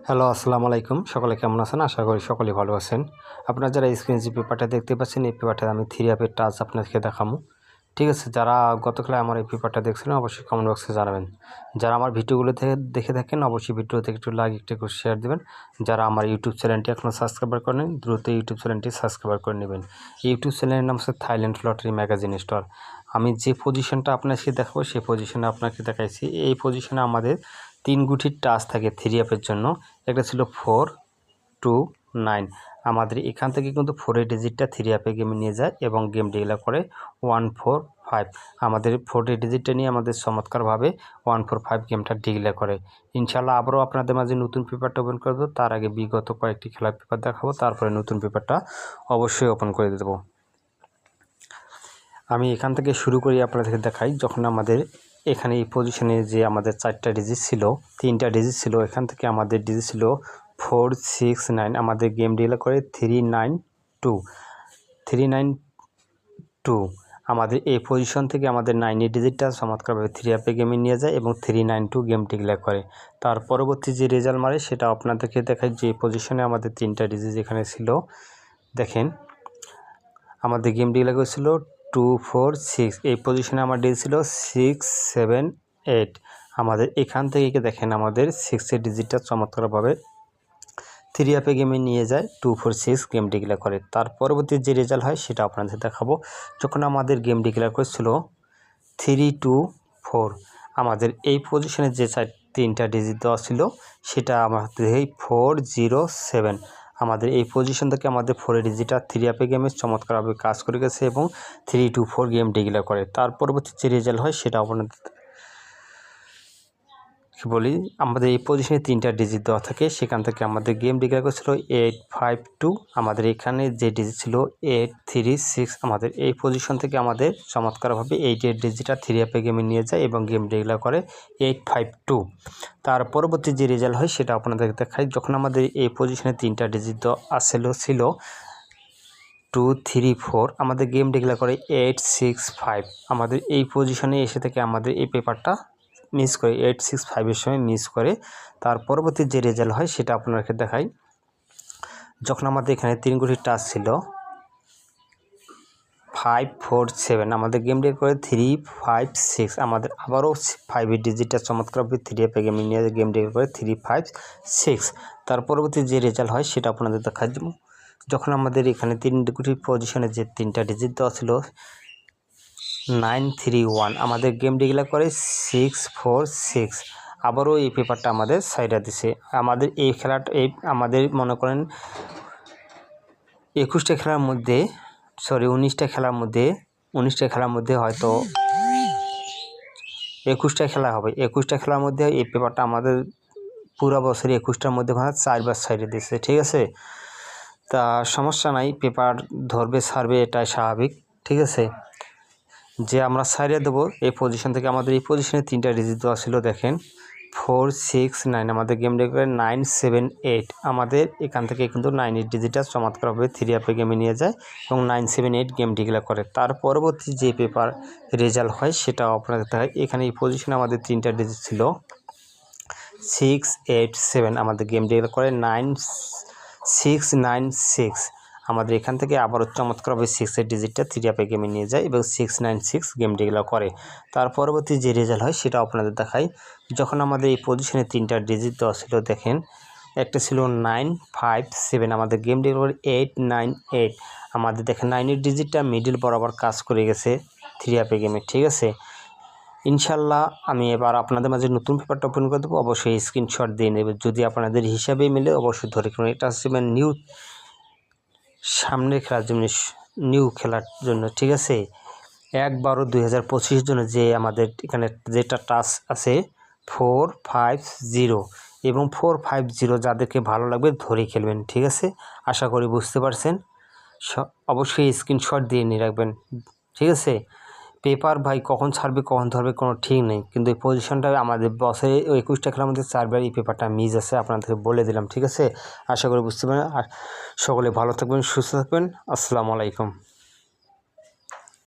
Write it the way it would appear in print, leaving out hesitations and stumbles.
Hello, আসসালামু আলাইকুম। সকলে কেমন আছেন? আশা করি সকলেই ভালো আছেন। আপনারা যারা স্ক্রিনে যে পেপারটা দেখতে পাচ্ছেন, এই পেপারটা আমি 3 অ্যাপের টাচ আপনাদেরকে দেখাবো। ঠিক আছে? যারা গতকালে আমার এই পেপারটা দেখছিলেন অবশ্যই কমেন্ট বক্সে জানাবেন। যারা আমার ভিডিওগুলো দেখে থাকেন অবশ্যই ভিডিওতে একটু লাইক একটু শেয়ার দিবেন। যারা আমার ইউটিউব চ্যানেলটি এখনও সাবস্ক্রাইব করেন দ্রুত ইউটিউব চ্যানেলটি সাবস্ক্রাইব করে নেবেন। ইউটিউব চ্যানেলের নাম হচ্ছে থাইল্যান্ড লটারি ম্যাগাজিন স্টোর। আমি যে পজিশনটা আপনাকে দেখাবো সেই পজিশনে আপনাকে দেখাইছি। এই পজিশনে আমাদের 3 গুটির টাচ থাকে 3 অ্যাপের জন্য। একটা ছিল 4, 2, 9। আমাদের এখান থেকে কিন্তু 4 ডিজিটটা 3 অ্যাপে গেমে নিয়ে যায় এবং গেম ডিক্লেয়ার করে 1, 4, 5। আমাদের 4 ডিজিটটা নিয়ে আমাদের চমৎকারভাবে 1, 4, 5 গেমটা ডিক্লেয়ার করে। ইনশাআল্লাহ আবারও আপনাদের মাঝে নতুন পেপারটা ওপেন করে দেবো। তার আগে বিগত কয়েকটি খেলার পেপার দেখাবো, তারপরে নতুন পেপারটা অবশ্যই ওপেন করে দেবো। আমি এখান থেকে শুরু করি আপনাদেরকে দেখাই। যখন আমাদের এখানে এই পজিশনে যে আমাদের 4টা ডিজিট ছিল, 3টা ডিজিট ছিল, এখান থেকে আমাদের ডিজিট ছিল 4, 6, 9। আমাদের গেম ডিক্লেয়ার করে 392। 392 আমাদের এই পজিশন থেকে আমাদের 9 ডিজিটটা চমৎকারভাবে 3 অ্যাপে গেমে নিয়ে যায় এবং 392 গেম ডিক্লেয়ার করে। তার পরবর্তী যে রেজাল্ট মারে সেটা আপনাদেরকে দেখাই। যে পজিশনে আমাদের 3টা ডিজিট এখানে ছিল, দেখেন আমাদের গেম ডিক্লেয়ার করেছিল 2, 4, 6। এই পজিশনে আমার ডিজিট ছিল 6, 7, 8। আমাদের এখান থেকে দেখেন আমাদের 6এর ডিজিটটা চমৎকারভাবে 3 অ্যাপে গেমে নিয়ে যায় 2, 4, 6 গেম ডিক্লেয়ার করে। তার পরবর্তী যে রেজাল্ট হয় সেটা আপনাদের দেখাবো। যখন আমাদের গেম ডিক্লেয়ার করেছিল 3, 2, 4, আমাদের এই পজিশনে যে 3টা ডিজিট দেওয়া ছিল সেটা আমাদের 4, 0, 7। আমাদের এই পজিশন থেকে আমাদের 4 ডিজিটটা 3 অ্যাপে গেমে চমৎকারভাবে কাজ করে গেছে এবং 3, 2, 4 গেম ডিক্লেয়ার করে। তার পরবর্তী যে রেজাল্ট হয় সেটা আপনাদের বলি। আমাদের এই পজিশনে 3টা ডিজিট দেওয়া থাকে, সেখান থেকে আমাদের গেম ডিক্লেয়ার করেছিল 8, 5, 2। আমাদের এখানে যে ডিজিট ছিল 8, 3, 6। আমাদের এই পজিশন থেকে আমাদের চমৎকারভাবে 8এর ডিজিটটা 3 অ্যাপে গেমে নিয়ে যায় এবং গেম ডিক্লেয়ার করে 8, 5, 2। তার পরবর্তী যে রেজাল্ট হয় সেটা আপনাদের দেখাই। যখন আমাদের এই পজিশনে 3টা ডিজিট দেওয়া ছিল 2, 3, 4, আমাদের গেম ডিক্লেয়ার করে 8, 6, 5। আমাদের এই পজিশনে এসে থেকে আমাদের এই পেপারটা মিস করে 8, 6, 5-এর সময় মিস করে। তার পরবর্তী যে রেজাল্ট হয় সেটা আপনাদেরকে দেখাই। যখন আমাদের এখানে 3 গুটির টাচ ছিল 5, 4, 7। আমাদের গেম ডিক্লেয়ার করে 3, 5, 6। আমাদের আবারও 5এর ডিজিটটা চমৎকারভাবে 3 অ্যাপে গেমে নিয়ে গেম ডিক্লেয়ার করে 3, 5, 6। তার পরবর্তী যে রেজাল্ট হয় সেটা আপনাদের দেখাই দেবো। যখন আমাদের এখানে 3 গুটির পজিশনে যে 3টা ডিজিট দেওয়া ছিল 9, 3, 1। আমাদের গেম ডিক্লেয়ার করে 6, 4, 6। আবারও এই পেপারটা আমাদের সাইডা দিছে। আমাদের এই খেলাটা আমাদের মনে করেন 21টা খেলার মধ্যে 19টা খেলার মধ্যে হয়তো 21টা খেলা হবে। 21টা খেলার মধ্যে এই পেপারটা আমাদের পুরো বছরই 21টার মধ্যে 4বার সাইডে দিচ্ছে। ঠিক আছে? তা সমস্যা নাই, পেপার ধরবে ছাড়বে এটাই স্বাভাবিক। ঠিক আছে? যে আমরা সাইডে দেবো এই পজিশন থেকে আমাদের এই পজিশনে 3টা ডিজিট দেওয়া ছিল, দেখেন 4, 6, 9। আমাদের গেম ডিক্লেয়ার 9, 7, 8। আমাদের এখান থেকে কিন্তু 9এর ডিজিটটা চমৎকারভাবে 3 অ্যাপে গেমে নিয়ে যায় এবং 9, 7, 8 গেম ডিক্লেয়ার করে। তার পরবর্তী যে পেপার রেজাল্ট হয় সেটাও আপনাদের দেখায়। এখানে এই পজিশনে আমাদের 3টা ডিজিট ছিল 6, 8, 7। আমাদের গেম ডিক্লেয়ার করে 9, 6, 9, 6। আমাদের এখান থেকে আবারও চমৎকারভাবে 6এর ডিজিটটা 3 অ্যাপে গেমে নিয়ে যায় এবং 6, 9, 6 গেম ডিক্লেয়ার করে। তার পরবর্তী যে রেজাল্ট হয় সেটা আপনাদের দেখাই। যখন আমাদের এই পজিশনে 3টা ডিজিট দেওয়া ছিল, দেখেন একটা ছিল 9, 5, 7। আমাদের গেম ডিক্লেয়ার 8, 9, 8। আমাদের দেখেন 9এর ডিজিটটা মিডল বরাবর কাজ করে গেছে 3 অ্যাপে গেমে। ঠিক আছে? ইনশাল্লাহ আমি এবার আপনাদের মাঝে নতুন পেপারটা ওপেন করে দেবো। অবশ্যই স্ক্রিনশট দিয়ে নেবে। যদি আপনাদের হিসাবে মিলে অবশ্যই ধরে রাখুন। এটা হচ্ছে নিউ সামনের খেলার জন্য, নিউ খেলার জন্য। ঠিক আছে? 1/12/2025 জন্য যে আমাদের এখানে যেটা টাচ আছে 4, 5, 0 এবং 4, 5, 0 যাদেরকে ভালো লাগবে ধরে খেলবেন। ঠিক আছে? আশা করি বুঝতে পারছেন। অবশ্যই স্ক্রিনশট দিয়ে নিয়ে রাখবেন। ঠিক আছে? পেপার ভাই কখন ছাড়বে কখন ধরবে কোনো ঠিক নেই, কিন্তু এই পজিশনটা আমাদের বছরে 21টা খেলার মধ্যে 4বার এই পেপারটা মিস আছে, আপনাদেরকে বলে দিলাম। ঠিক আছে? আশা করি বুঝতে পারেন। আর সকলে ভালো থাকবেন, সুস্থ থাকবেন। আসসালামু আলাইকুম।